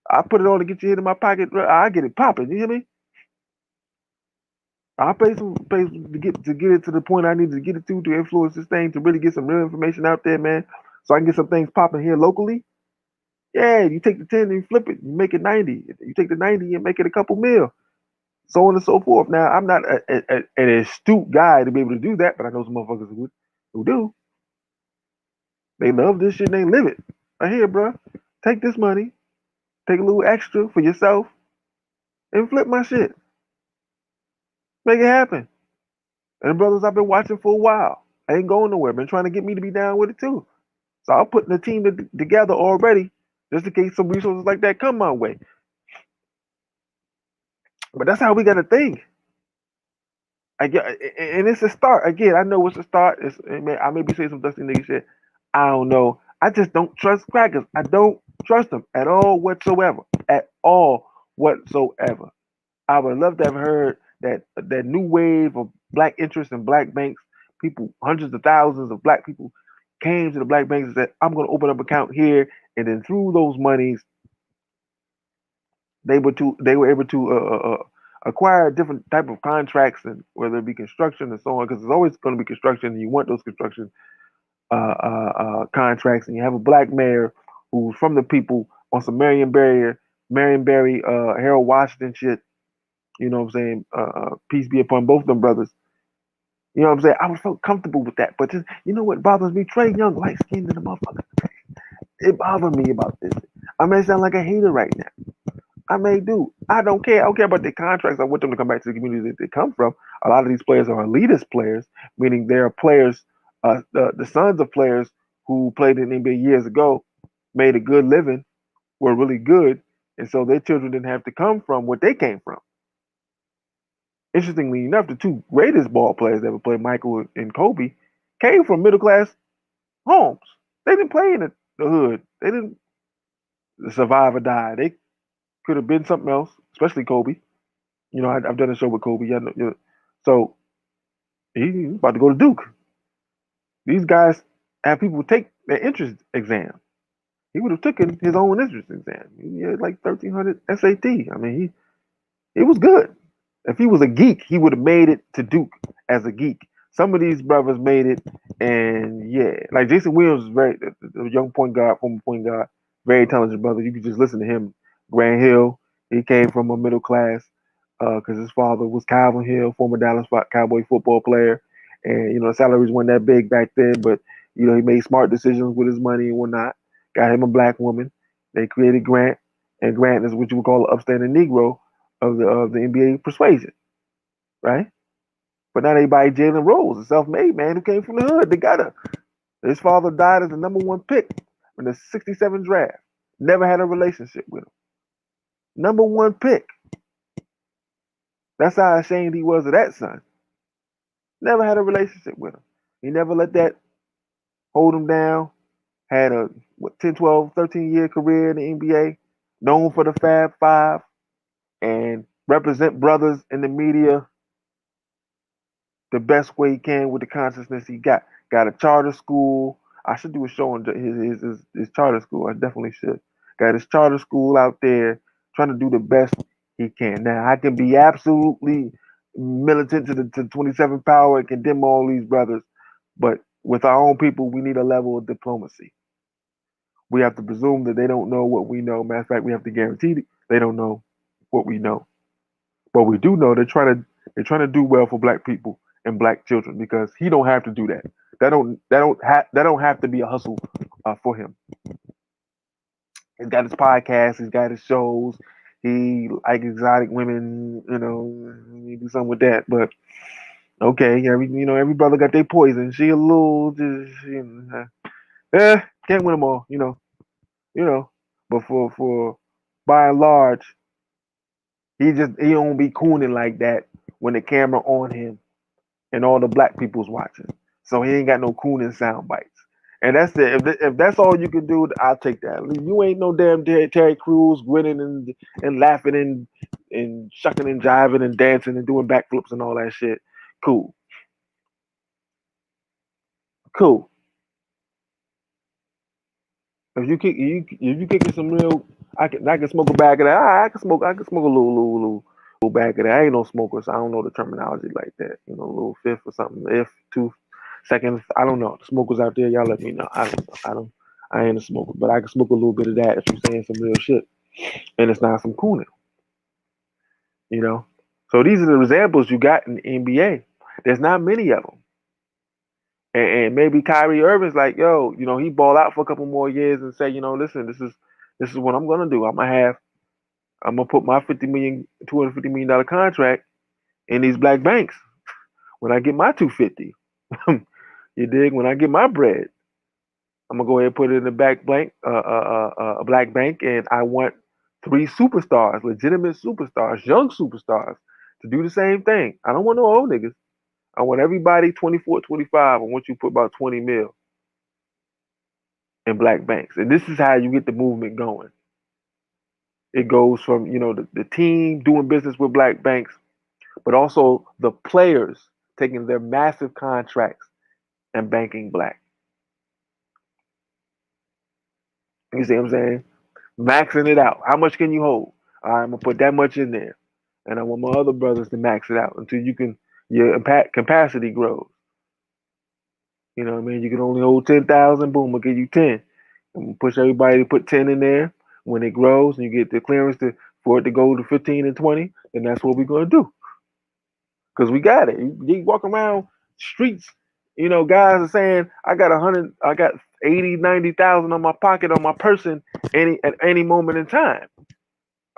I put it on to get your head in my pocket. I get it popping. You hear me? I pay to get it to the point I need to get it to influence this thing, to really get some real information out there, man. So I can get some things popping here locally. Yeah, you take the 10 and you flip it, you make it 90. You take the 90 and make it a couple mil. So on and so forth. Now, I'm not an astute guy to be able to do that, but I know some motherfuckers who do. They love this shit and they live it. Right here, bro. Take this money, take a little extra for yourself, and flip my shit. Make it happen. And the brothers I've been watching for a while. I ain't going nowhere. Been trying to get me to be down with it too. So I'm putting the team together already, just in case some resources like that come my way. But that's how we got to think. And it's a start. Again, I know it's a start. I may be saying some dusty nigga shit. I don't know. I just don't trust crackers. I don't trust them at all whatsoever. At all whatsoever. I would love to have heard that new wave of black interest in black banks. People, hundreds of thousands of black people came to the black banks and said, I'm going to open up an account here. And then through those monies, they were able to acquire different type of contracts, and whether it be construction and so on, because there's always going to be construction, and you want those construction contracts, and you have a black mayor who's from the people on some Marion Barry, Harold Washington shit. You know what I'm saying? Peace be upon both of them brothers. You know what I'm saying? I would feel comfortable with that. But just, you know what bothers me? Trae Young, light skinned and a motherfucker. It bothers me about this. I may sound like a hater right now. I may do. I don't care. I don't care about the contracts. I want them to come back to the community that they come from. A lot of these players are elitist players, meaning they're players, the sons of players who played in the NBA years ago, made a good living, were really good, and so their children didn't have to come from what they came from. Interestingly enough, the two greatest ball players that ever played, Michael and Kobe, came from middle class homes. They didn't play in the hood. They didn't survive or die. They could have been something else, especially Kobe. You know, I've done a show with Kobe. So he's about to go to Duke. These guys have people take their entrance exam. He would have taken his own entrance exam. He had like 1,300 SAT. I mean, it was good. If he was a geek, he would have made it to Duke as a geek. Some of these brothers made it, and yeah, like Jason Williams is a young point guard, former point guard, very intelligent brother. You could just listen to him. Grant Hill, he came from a middle class because his father was Calvin Hill, former Dallas Cowboy football player, and you know the salaries weren't that big back then, but you know he made smart decisions with his money and whatnot. Got him a black woman. They created Grant, and Grant is what you would call an upstanding Negro of the NBA persuasion, right? But now they buy Jalen Rose, a self-made man who came from the hood. They got her. His father died as the number 1 pick in the '67 draft. Never had a relationship with him. Number 1 pick. That's how ashamed he was of that son. Never had a relationship with him. He never let that hold him down. Had a 10, 12, 13-year career in the NBA. Known for the Fab Five. And represent brothers in the media the best way he can with the consciousness he got. Got a charter school. I should do a show on his charter school. I definitely should. Got his charter school out there, trying to do the best he can. Now, I can be absolutely militant to 27 power and condemn all these brothers, but with our own people, we need a level of diplomacy. We have to presume that they don't know what we know. Matter of fact, we have to guarantee they don't know what we know. But we do know they're trying to do well for black people and black children, because he don't have to do that. That don't have to be a hustle for him. He's got his podcast, he's got his shows. He like exotic women, you know, he do something with that. But Okay, every brother got their poison. She a little just, can't win them all, you know. But for by and large, he don't be cooning like that when the camera on him and all the black people's watching. So he ain't got no cooning sound bites. And that's it. If that's all you can do, I'll take that. You ain't no damn Terry Crews grinning and laughing and shucking and jiving and dancing and doing backflips and all that shit. Cool, cool. If you kicking some real, I can smoke a bag of that. I can smoke a little bag of that. I ain't no smoker, so I don't know the terminology like that. A little fifth or something. If 2 seconds, I don't know. The smokers out there, y'all let me know. I don't know. I ain't a smoker, but I can smoke a little bit of that if you're saying some real shit, and it's not some cooning. You know. So these are the examples you got in the NBA. There's not many of them. And maybe Kyrie Irving's like, yo, he ball out for a couple more years and say, listen, this is what I'm gonna do. I'm gonna put my $250 million contract in these black banks when I get my 250. You dig? When I get my bread, I'm gonna go ahead and put it in the a black bank, and I want 3 superstars, legitimate superstars, young superstars, to do the same thing. I don't want no old niggas. I want everybody 24, 25. I want you to put about 20 mil in black banks. And this is how you get the movement going. It goes from, the team doing business with black banks, but also the players taking their massive contracts and banking black. You see what I'm saying? Maxing it out. How much can you hold? All right, I'm gonna put that much in there. And I want my other brothers to max it out until your capacity grows. You know what I mean? You can only hold 10,000. Boom, I'll give you 10. And push everybody to put 10 in there. When it grows and you get the clearance for it to go to 15 and 20, then that's what we're gonna do. Because we got it. You walk around streets, guys are saying, I got 80, 90,000 on my pocket, on my person, at any moment in time.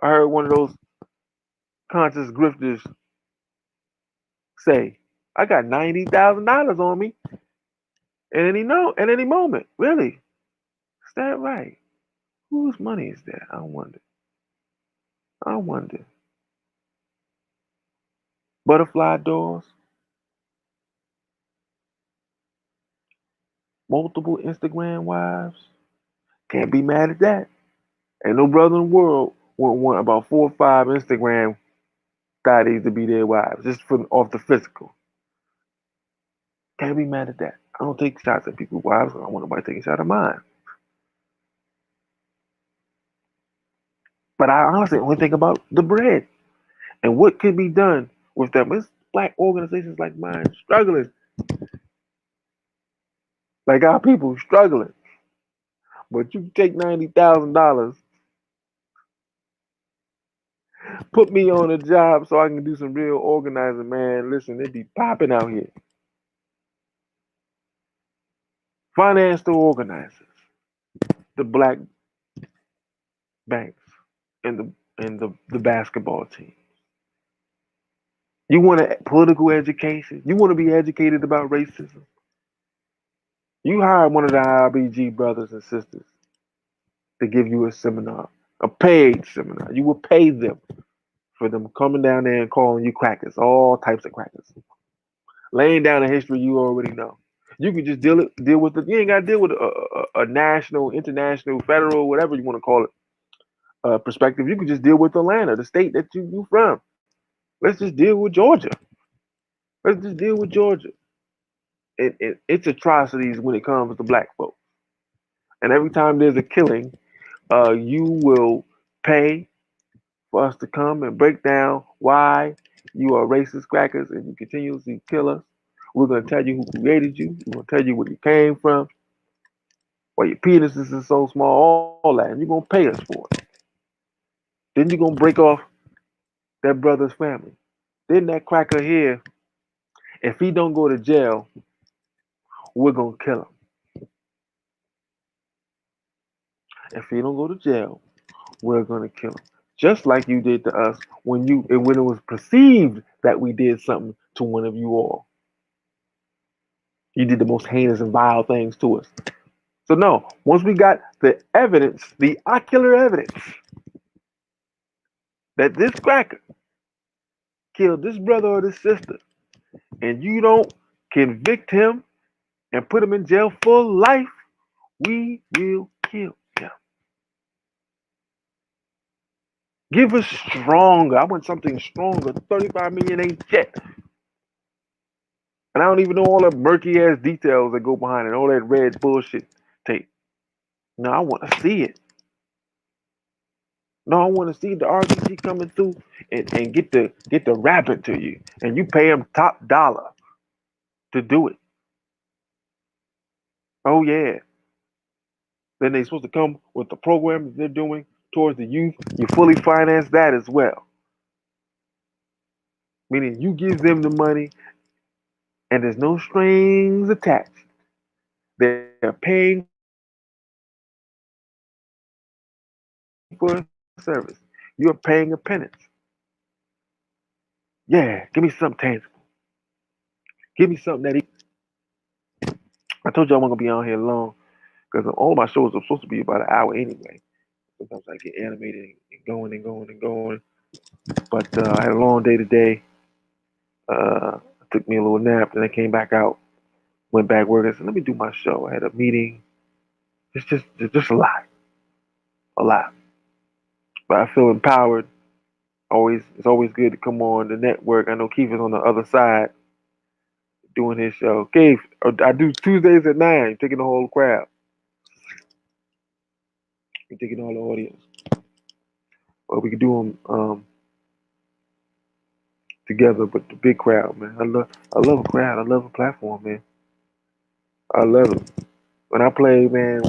I heard one of those conscious grifters say, I got $90,000 on me at any moment. Really? Is that right? Whose money is that? I wonder. Butterfly doors, multiple Instagram wives. Can't be mad at that. Ain't no brother in the world want about 4 or 5 Instagram thotties to be their wives, just off the physical. Can't be mad at that. I don't take shots at people's wives. I don't want nobody taking a shot at mine. But I honestly only think about the bread and what could be done with them. It's black organizations like mine struggling, like our people struggling. But you take $90,000, put me on a job so I can do some real organizing, man. Listen, it be popping out here. Finance the organizers, the black banks, and the basketball team. You want a political education? You want to be educated about racism? You hire one of the IRBG brothers and sisters to give you a seminar, a paid seminar. You will pay them for them coming down there and calling you crackers, all types of crackers, laying down a history you already know. You can just deal with it. You ain't got to deal with a national, international, federal, whatever you want to call it, perspective. You can just deal with Atlanta, the state that you from. Let's just deal with Georgia. Let's just deal with Georgia. It's atrocities when it comes to black folks. And every time there's a killing, you will pay for us to come and break down why you are racist crackers and you continuously kill us. We're going to tell you who created you. We're going to tell you where you came from, why your penises is so small, all that. And you're going to pay us for it. Then you're going to break off that brother's family. Then that cracker here, if he don't go to jail, we're going to kill him. If he don't go to jail, we're going to kill him. Just like you did to us when it was perceived that we did something to one of you all. You did the most heinous and vile things to us. So no, once we got the evidence, the ocular evidence that this cracker killed this brother or this sister, and you don't convict him and put him in jail for life, we will kill him. Give us stronger. I want something stronger. 35 million ain't shit. And I don't even know all the murky ass details that go behind it, all that red bullshit tape. No, I want to see it. No, I want to see the RBG coming through and get the rabbit to you, and you pay them top dollar to do it. Oh yeah. Then they're supposed to come with the program that they're doing towards the youth. You fully finance that as well. Meaning you give them the money and there's no strings attached. They're paying for a service. You're paying a penance. Yeah, give me something tangible. Give me something that I told you I wasn't gonna be on here long because all my shows are supposed to be about an hour anyway. Sometimes I get animated and going and going and going. But I had a long day today. Took me a little nap, then I came back out, went back work. I said, let me do my show. I had a meeting. It's just a lot, a lot. But I feel empowered. It's always good to come on the network. I know Keith is on the other side doing his show. Keith, I do Tuesdays at 9, taking the whole crowd. I'm taking all the audience. Well, we could do them together, but the big crowd, man. I love a crowd. I love a platform, man. I love it. When I play, man,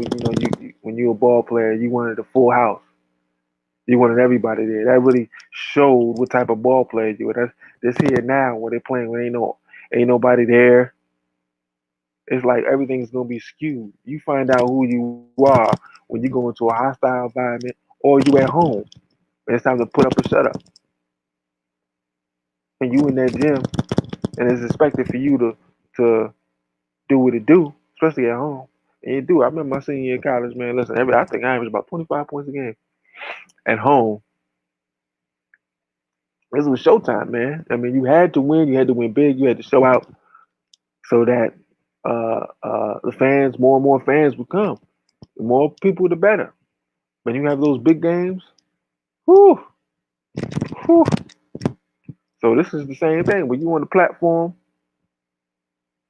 when you're a ball player, you wanted a full house. You wanted everybody there. That really showed what type of ball player you were. That's here now where they're playing when ain't nobody there. It's like everything's gonna be skewed. You find out who you are when you go into a hostile environment or you at home. And it's time to put up or shut up. And you in that gym, and it's expected for you to do what it do, especially at home. And you do. I remember my senior year in college, man. Listen, I think I averaged about 25 points a game at home. This was showtime, man. I mean, you had to win. You had to win big. You had to show out so that the fans, more and more fans would come. The more people, the better. When you have those big games, whew, whew. So this is the same thing. When you on the platform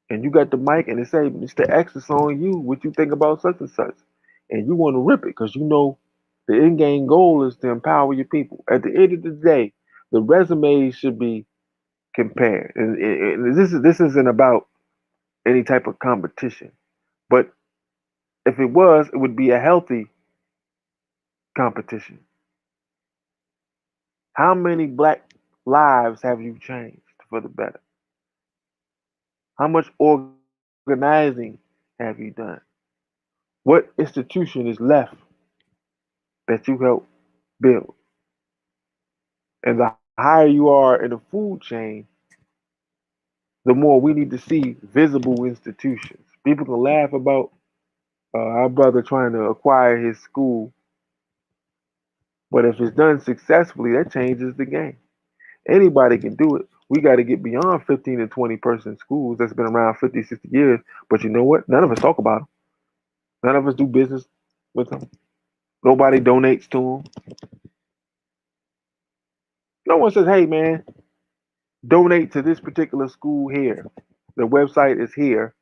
and you got the mic and they say, Mr. X, it's on you. What you think about such and such? And you want to rip it because you know the end game goal is to empower your people. At the end of the day, the resumes should be compared. And this isn't about any type of competition. But if it was, it would be a healthy competition. How many black lives have you changed for the better? How much organizing have you done? What institution is left that you helped build? And the higher you are in the food chain, the more we need to see visible institutions. People can laugh about our brother trying to acquire his school, but if it's done successfully, that changes the game. Anybody can do it. We got to get beyond 15 and 20 person schools that's been around 50, 60 years. But you know what? None of us talk about them. None of us do business with them. Nobody donates to them. No one says, hey, man, donate to this particular school here. The website is here.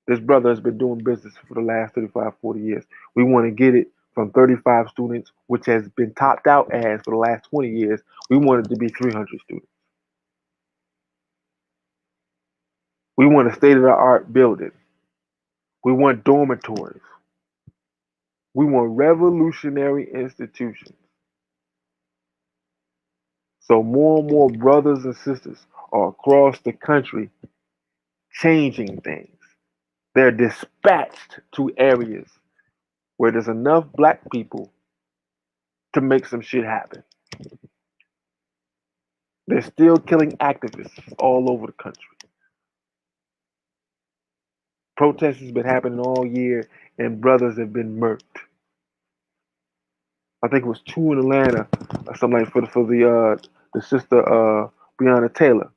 This brother has been doing business for the last 35, 40 years. We want to get it from 35 students, which has been topped out as for the last 20 years. We want it to be 300 students. We want a state-of-the-art building. We want dormitories. We want revolutionary institutions. So more and more brothers and sisters are across the country changing things. They're dispatched to areas where there's enough black people to make some shit happen. They're still killing activists all over the country. Protests has been happening all year, and brothers have been murked. I think it was 2 in Atlanta or something like for the sister Breonna Taylor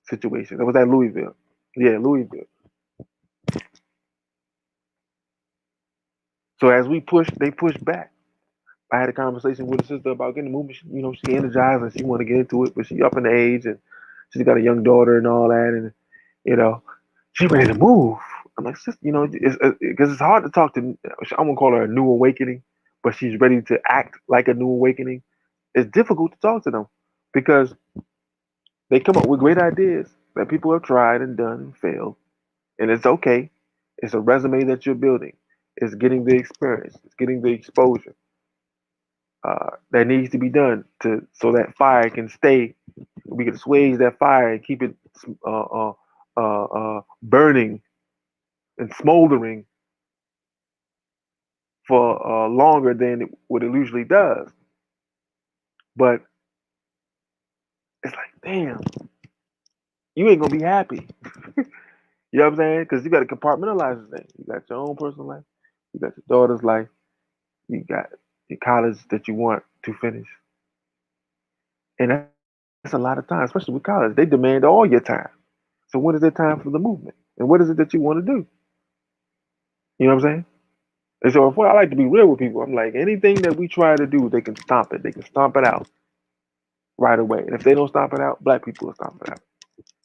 situation. That was at Louisville. Yeah, Louisville. So as we pushed, they pushed back. I had a conversation with a sister about getting the movement. She energized and she want to get into it, but she up in the age and she's got a young daughter and all that, and she ready to move. I'm like, sister, it's because it's hard to talk to. I'm gonna call her a new awakening, but she's ready to act like a new awakening. It's difficult to talk to them because they come up with great ideas that people have tried and done and failed, and it's okay. It's a resume that you're building. It's getting the experience. It's getting the exposure that needs to be done so that fire can stay. We can assuage that fire and keep it burning and smoldering for longer than what it usually does. But it's like, damn, you ain't gonna be happy. You know what I'm saying? Because you got to compartmentalize this thing. You got your own personal life. You got your daughter's life. You got your college that you want to finish. And that's a lot of time, especially with college. They demand all your time. So when is it time for the movement? And what is it that you want to do? You know what I'm saying? And so I like to be real with people. I'm like, anything that we try to do, they can stomp it. They can stomp it out right away. And if they don't stomp it out, black people will stomp it out.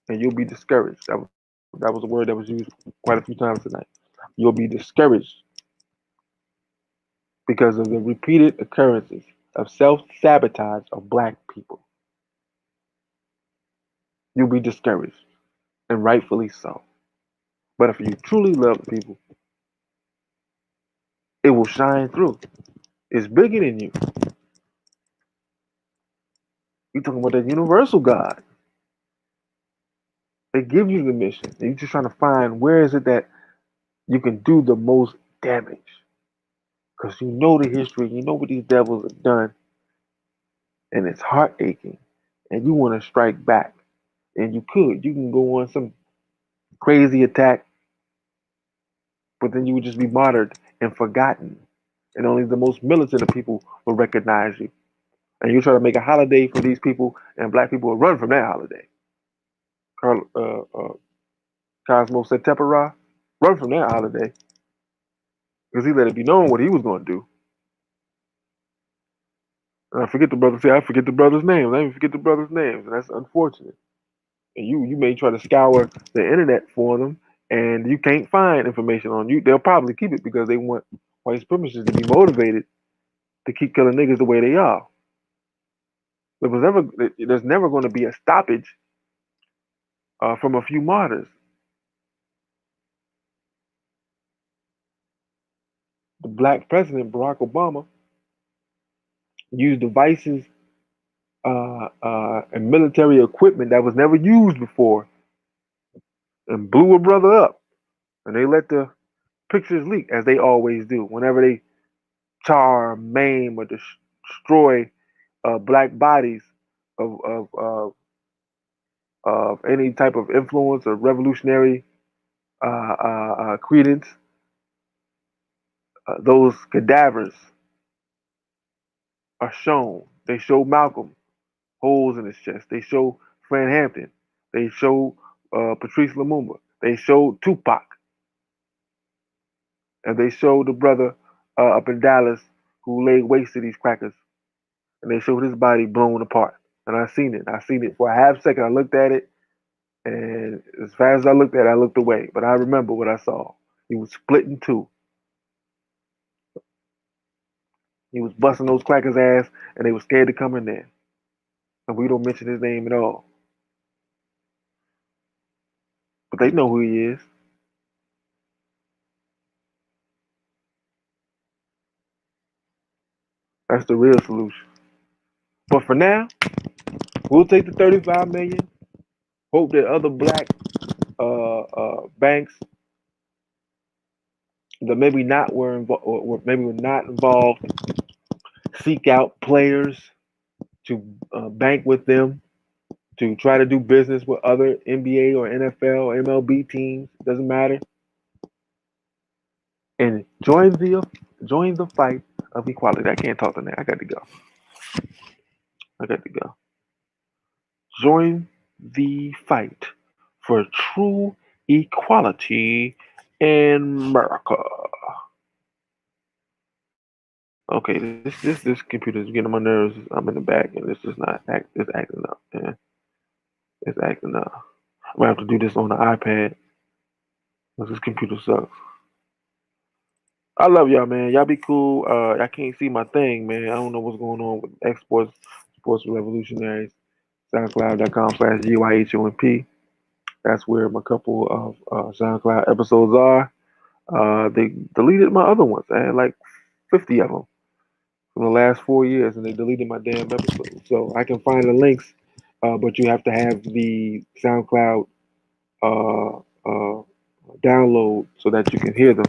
And you'll be discouraged. That was a word that was used quite a few times tonight. You'll be discouraged because of the repeated occurrences of self-sabotage of black people. You'll be discouraged, and rightfully so. But if you truly love the people, it will shine through. It's bigger than you. You're talking about that universal God. They give you the mission. And you're just trying to find where is it that you can do the most damage. Because you know the history, you know what these devils have done, and it's heart aching. And you want to strike back. And you can go on some crazy attack, but then you would just be martyred and forgotten. And only the most militant of people will recognize you. And you try to make a holiday for these people, and black people will run from that holiday. Cosmo Setepera, run from that holiday because he let it be known what he was going to do. And I forget the brother's names. I even forget the brother's names, and that's unfortunate. And you may try to scour the internet for them, and you can't find information on you. They'll probably keep it because they want white supremacists to be motivated to keep killing niggas the way they are. There's never going to be a stoppage from a few martyrs. The black president, Barack Obama, used devices and military equipment that was never used before and blew a brother up. And they let the pictures leak, as they always do. Whenever they char, maim, or destroy black bodies of any type of influence or revolutionary credence, those cadavers are shown. They show Malcolm, holes in his chest. They show Fred Hampton. They show Patrice Lumumba. They show Tupac. And they showed the brother up in Dallas who laid waste to these crackers. And they showed his body blown apart. And I seen it. I seen it for a half second. I looked at it. And as fast as I looked at it, I looked away. But I remember what I saw. He was split in two. He was busting those crackers' ass, and they were scared to come in there. And we don't mention his name at all. But they know who he is. That's the real solution. But for now, we'll take the 35 million. Hope that other black banks that maybe not were involved or maybe were not involved seek out players to bank with them, to try to do business with other NBA or NFL or MLB teams. Doesn't matter. and join the fight of equality. I can't talk tonight. I got to go. Join the fight for true equality in America. Okay, this computer is getting on my nerves. I'm in the back, and it's just not it's acting up. Yeah, it's acting up. I'm gonna have to do this on the iPad because this computer sucks. I love y'all, man. Y'all be cool. I can't see my thing, man. I don't know what's going on with Exports Sports Revolutionaries. SoundCloud.com/GYHOMP. That's where my couple of SoundCloud episodes are. They deleted my other ones. I had like 50 of them from the last 4 years, and they deleted my damn episodes. So I can find the links, but you have to have the SoundCloud download so that you can hear them.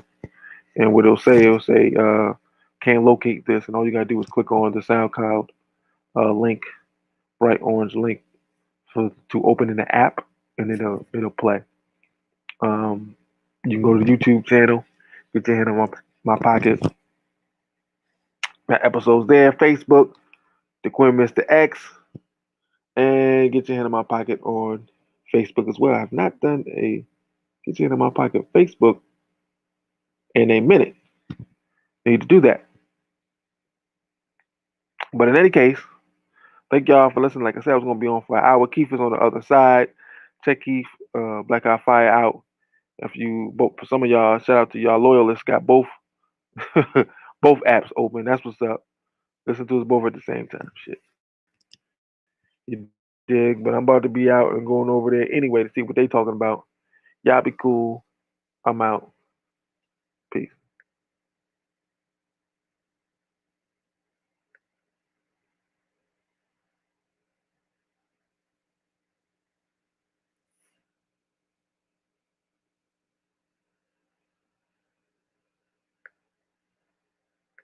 And what it'll say, can't locate this, and all you gotta do is click on the SoundCloud link, bright orange link, to open in the app, and it'll play. You can go to the YouTube channel, get your hand on my pocket. Got episodes there. Facebook, the Quinn Mr. X, and get your hand in my pocket on Facebook as well. I have not done a get your hand in my pocket Facebook in a minute. Need to do that. But in any case, thank y'all for listening. Like I said, I was gonna be on for an hour. Keith is on the other side. Check Keith, Black Eye Fire out. If you both, for some of y'all, shout out to y'all loyalists, got both both apps open. That's what's up. Listen to us both at the same time. Shit. You dig? But I'm about to be out and going over there anyway to see what they talking about. Y'all be cool. I'm out.